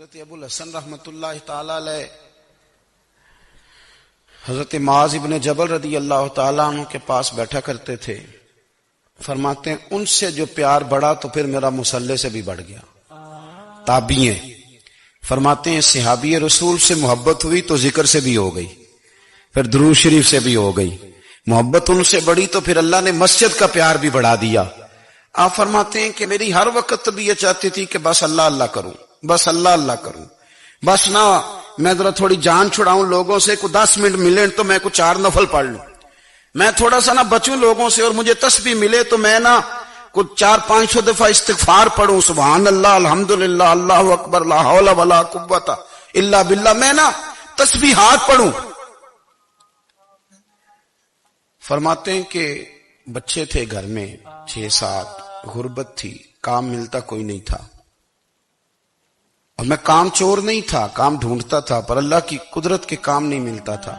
حضرت ابو الحسن رحمۃ اللہ تعالی علیہ حضرت معاذ ابن جبل رضی اللہ تعالیٰ عنہ کے پاس بیٹھا کرتے تھے. فرماتے ہیں ان سے جو پیار بڑھا تو پھر میرا مصلی سے بھی بڑھ گیا. تابعی ہیں. فرماتے ہیں صحابی رسول سے محبت ہوئی تو ذکر سے بھی ہو گئی, پھر درود شریف سے بھی ہو گئی. محبت ان سے بڑھی تو پھر اللہ نے مسجد کا پیار بھی بڑھا دیا. آپ فرماتے ہیں کہ میری ہر وقت طبیعت چاہتی تھی کہ بس اللہ اللہ کروں, بس اللہ اللہ کروں, بس نہ میں ذرا تھوڑی جان چھڑاؤں لوگوں سے, کو 10 منٹ ملے تو میں کو 4 نفل پڑھ لوں, میں تھوڑا سا نہ بچوں لوگوں سے, اور مجھے تسبیح ملے تو میں نہ کو 400-500 دفعہ استغفار پڑھوں, سبحان اللہ, الحمدللہ, اللہ اکبر, لا حول ولا قوت الا باللہ, میں نہ تسبیحات پڑھوں. فرماتے ہیں کہ بچے تھے گھر میں 6-7, غربت تھی, کام ملتا کوئی نہیں تھا, اور میں کام چور نہیں تھا, کام ڈھونڈتا تھا, پر اللہ کی قدرت کے کام نہیں ملتا تھا.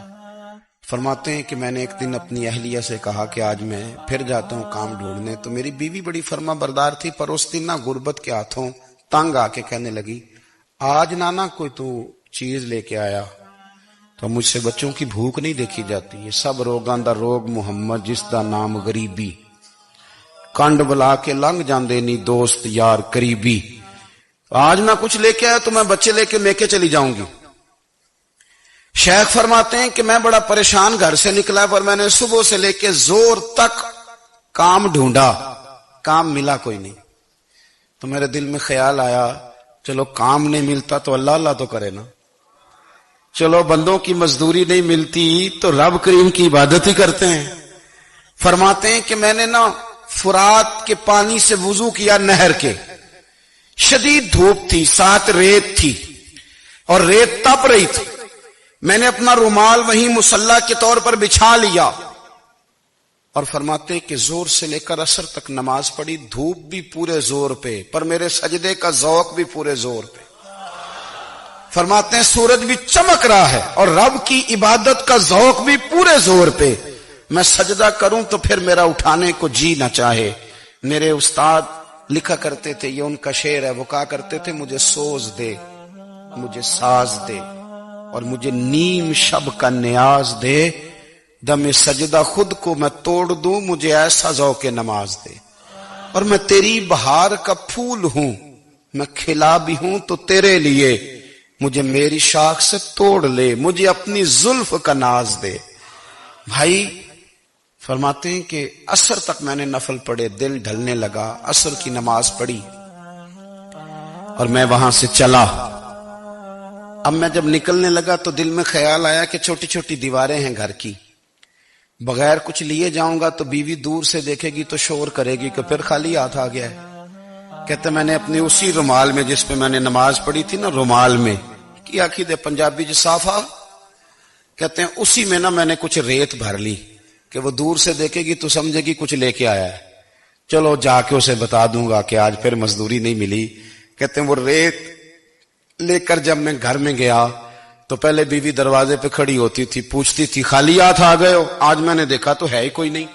فرماتے ہیں کہ میں نے ایک دن اپنی اہلیہ سے کہا کہ آج میں پھر جاتا ہوں کام ڈھونڈنے. تو میری بیوی بڑی فرما بردار تھی, پر اس دن نہ غربت کے ہاتھوں تنگ آ کے کہنے لگی آج نانا کوئی تو چیز لے کے آیا. تو مجھ سے بچوں کی بھوک نہیں دیکھی جاتی. یہ سب روگاں دا روگ محمد جس دا نام غریبی, کنڈ بلا کے لنگ جاندے نی دوست یار قریبی. آج نہ کچھ لے کے آیا تو میں بچے لے کے میکے چلی جاؤں گی. شیخ فرماتے ہیں کہ میں بڑا پریشان گھر سے نکلا, پر میں نے صبح سے لے کے زور تک کام ڈھونڈا, کام ملا کوئی نہیں. تو میرے دل میں خیال آیا چلو کام نہیں ملتا تو اللہ اللہ تو کرے نا, چلو بندوں کی مزدوری نہیں ملتی تو رب کریم کی عبادت ہی کرتے ہیں. فرماتے ہیں کہ میں نے نا فرات کے پانی سے وضو کیا, نہر کے, شدید دھوپ تھی, ساتھ ریت تھی اور ریت تپ رہی تھی. میں نے اپنا رومال وہیں مصلی کے طور پر بچھا لیا, اور فرماتے ہیں کہ زور سے لے کر عصر تک نماز پڑھی. دھوپ بھی پورے زور پہ, پر میرے سجدے کا ذوق بھی پورے زور پہ. فرماتے ہیں سورج بھی چمک رہا ہے اور رب کی عبادت کا ذوق بھی پورے زور پہ. میں سجدہ کروں تو پھر میرا اٹھانے کو جی نہ چاہے. میرے استاد لکھا کرتے تھے, یہ ان کا شعر ہے, وہ کہا کرتے تھے مجھے سوز دے, مجھے ساز دے, اور مجھے نیم شب کا نیاز دے, دم سجدہ خود کو میں توڑ دوں, مجھے ایسا ذوق نماز دے. اور میں تیری بہار کا پھول ہوں, میں کھلا بھی ہوں تو تیرے لیے, مجھے میری شاخ سے توڑ لے, مجھے اپنی زلف کا ناز دے. بھائی فرماتے ہیں کہ عصر تک میں نے نفل پڑھے, دل ڈھلنے لگا, عصر کی نماز پڑھی اور میں وہاں سے چلا. اب میں جب نکلنے لگا تو دل میں خیال آیا کہ چھوٹی چھوٹی دیواریں ہیں گھر کی, بغیر کچھ لیے جاؤں گا تو بیوی دور سے دیکھے گی تو شور کرے گی کہ پھر خالی ہاتھ آ گیا ہے. کہتے میں نے اپنی اسی رومال میں جس پہ میں نے نماز پڑھی تھی نا, رومال میں کی آخی دے پنجابی جو صافہ کہتے ہیں, اسی میں نا میں نے کچھ ریت بھر لی کہ وہ دور سے دیکھے گی تو سمجھے گی کچھ لے کے آیا ہے. چلو جا کے اسے بتا دوں گا کہ آج پھر مزدوری نہیں ملی. کہتے ہیں وہ ریت لے کر جب میں گھر میں گیا تو پہلے بیوی دروازے پہ کھڑی ہوتی تھی, پوچھتی تھی خالی ہاتھ آ گئے ہو؟ آج میں نے دیکھا تو ہے ہی کوئی نہیں.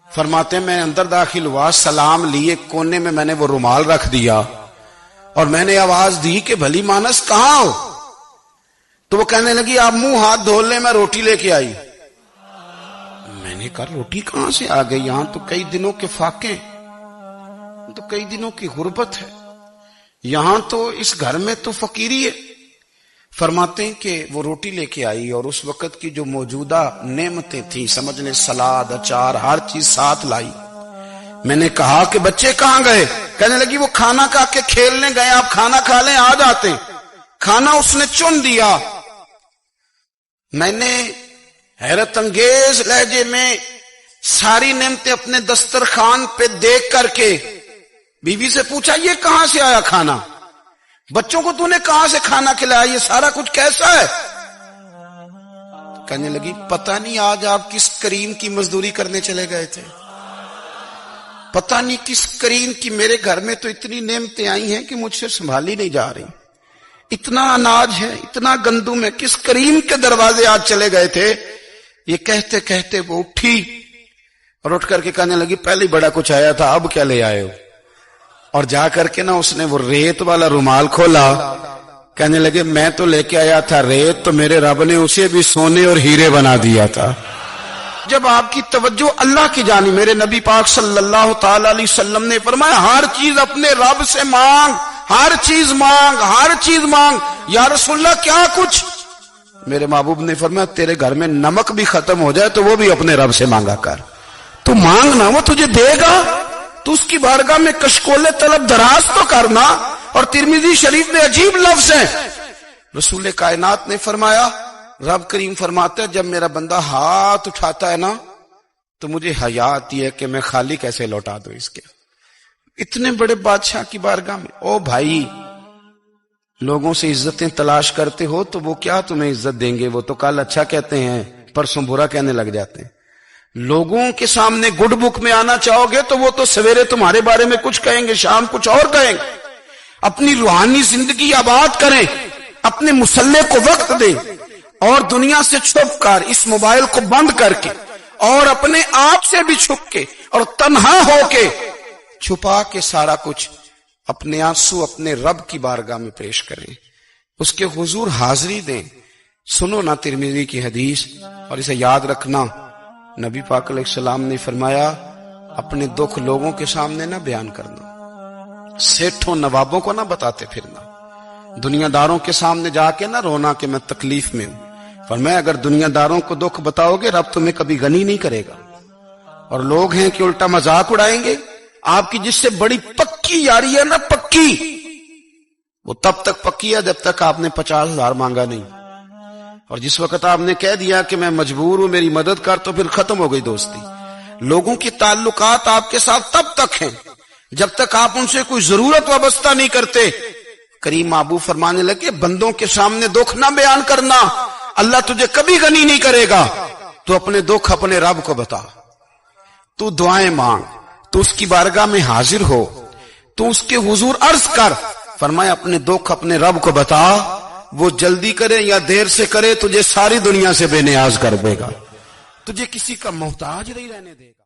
فرماتے ہیں میں اندر داخل ہوا, سلام لیے, کونے میں میں نے وہ رومال رکھ دیا اور میں نے آواز دی کہ بھلی مانس کہاں ہو؟ تو وہ کہنے لگی آپ منہ ہاتھ دھو لیں, میں روٹی لے کے آئی. میں نے کہا روٹی کہاں سے آ گئی؟ یہاں تو کئی دنوں کے فاقے, تو کئی دنوں کی غربت ہے, یہاں تو اس گھر میں تو فقیری ہے. فرماتے ہیں کہ وہ روٹی لے کے آئی اور اس وقت کی جو موجودہ نعمتیں تھیں, سمجھ لیں سلاد, اچار, ہر چیز ساتھ لائی. میں نے کہا کہ بچے کہاں گئے؟ کہنے لگی وہ کھانا کھا کے کھیلنے گئے, آپ کھانا کھا لیں آ جاتے. کھانا اس نے چن دیا. میں نے حیرت انگیز لہجے میں ساری نعمتیں اپنے دسترخوان پہ دیکھ کر کے بیوی سے پوچھا یہ کہاں سے آیا کھانا؟ بچوں کو تو نے کہاں سے کھانا کھلایا؟ یہ سارا کچھ کیسا ہے؟ کہنے لگی پتہ نہیں آج آپ کس کریم کی مزدوری کرنے چلے گئے تھے, پتہ نہیں کس کریم کی. میرے گھر میں تو اتنی نعمتیں آئی ہیں کہ مجھ سے سنبھالی نہیں جا رہی. اتنا اناج ہے, اتنا گندم ہے, کس کریم کے دروازے آج چلے گئے تھے؟ یہ کہتے کہتے وہ اٹھی اور اٹھ کر کے کہنے لگی پہلے بڑا کچھ آیا تھا, اب کیا لے آئے ہو؟ اور جا کر کے نا اس نے وہ ریت والا رومال کھولا کہنے لگے میں تو لے کے آیا تھا ریت، تو میرے رب نے اسے بھی سونے اور ہیرے بنا دیا تھا۔ جب آپ کی توجہ اللہ کی جانب، میرے نبی پاک صلی اللہ تعالی علیہ وسلم نے فرمایا ہر چیز اپنے رب سے مانگ، ہر چیز مانگ، ہر چیز مانگ۔ یا رسول اللہ کیا کچھ؟ میرے محبوب نے فرمایا تیرے گھر میں نمک بھی ختم ہو جائے تو وہ بھی اپنے رب سے مانگا کر، تو مانگنا وہ تجھے دے گا، تو اس کی بارگاہ میں کشکول طلب دراز تو کرنا۔ اور ترمذی شریف میں عجیب لفظ ہے، رسول کائنات نے فرمایا، رب کریم فرماتا ہے جب میرا بندہ ہاتھ اٹھاتا ہے نا تو مجھے حیا آتی ہے کہ میں خالی کیسے لوٹا دوں اس کے۔ اتنے بڑے بادشاہ کی بارگاہ میں، او بھائی لوگوں سے عزتیں تلاش کرتے ہو تو وہ کیا تمہیں عزت دیں گے؟ وہ تو کل اچھا کہتے ہیں پرسوں برا کہنے لگ جاتے ہیں۔ لوگوں کے سامنے گڈ بک میں آنا چاہو گے تو وہ تو سویرے تمہارے بارے میں کچھ کہیں گے، شام کچھ اور کہیں گے۔ اپنی روحانی زندگی آباد کریں، اپنے مسلح کو وقت دیں، اور دنیا سے چھپ کر اس موبائل کو بند کر کے اور اپنے آپ سے بھی چھپ کے اور تنہا ہو کے چھپا کے سارا کچھ اپنے آنسو اپنے رب کی بارگاہ میں پیش کریں، اس کے حضور حاضری دیں۔ سنو نا ترمذی کی حدیث، اور اسے یاد رکھنا، نبی پاک علیہ السلام نے فرمایا اپنے دکھ لوگوں کے سامنے نہ بیان کرنا، سیٹھوں نوابوں کو نہ بتاتے پھرنا، دنیا داروں کے سامنے جا کے نہ رونا کہ میں تکلیف میں ہوں۔ فرمایا اگر دنیا داروں کو دکھ بتاؤ گے رب تمہیں کبھی غنی نہیں کرے گا، اور لوگ ہیں کہ الٹا مذاق اڑائیں گے۔ آپ کی جس سے بڑی پکی یاری ہے نا، پکی، وہ تب تک پکی ہے جب تک آپ نے 50,000 مانگا نہیں، اور جس وقت آپ نے کہہ دیا کہ میں مجبور ہوں میری مدد کر تو پھر ختم ہو گئی دوستی۔ لوگوں کی تعلقات آپ کے ساتھ تب تک ہیں جب تک آپ ان سے کوئی ضرورت وابستہ نہیں کرتے۔ کریم محبوب فرمانے لگے بندوں کے سامنے دکھ نہ بیان کرنا، اللہ تجھے کبھی غنی نہیں کرے گا۔ تو اپنے دکھ اپنے رب کو بتا، تو دعائیں مانگ، تو اس کی بارگاہ میں حاضر ہو، تو اس کے حضور عرض کر۔ فرمایا اپنے دکھ اپنے رب کو بتا، وہ جلدی کرے یا دیر سے کرے تجھے ساری دنیا سے بے نیاز کر دے گا، تجھے کسی کا محتاج نہیں رہنے دے گا۔